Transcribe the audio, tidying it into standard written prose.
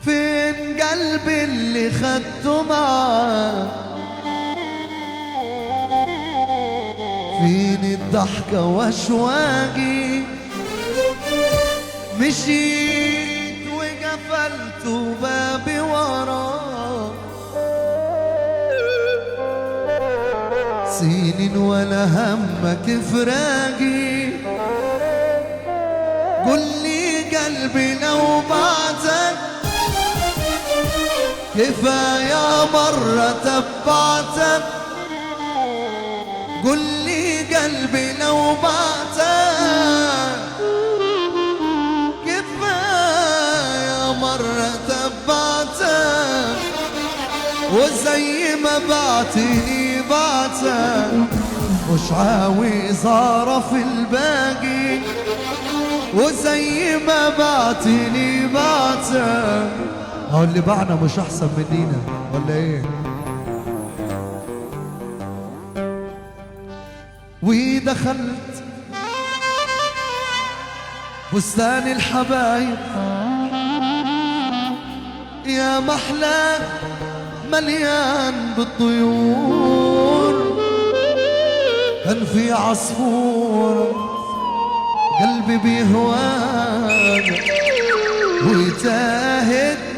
فين قلبي اللي خدته معاه؟ فين الضحكة واشواقي؟ مشيت وقفلت بابي وراه، سنين ولا همك فراقي. قل لي قلبي لو بعتك كفاية مرة تبعتك. قل لي قلبي لو بعتك كفاية مرة تبعتك. وزي ما بعتني بعتك مش عاوز اعرف الباقي. وزي ما بعتني بعتك. هو اللي بعنا مش احسن منينا ولا ايه؟ ودخلت بستان الحبايب يا محلى مليان بالطيور. كان في عصفور قلبي بيهواك وتاهت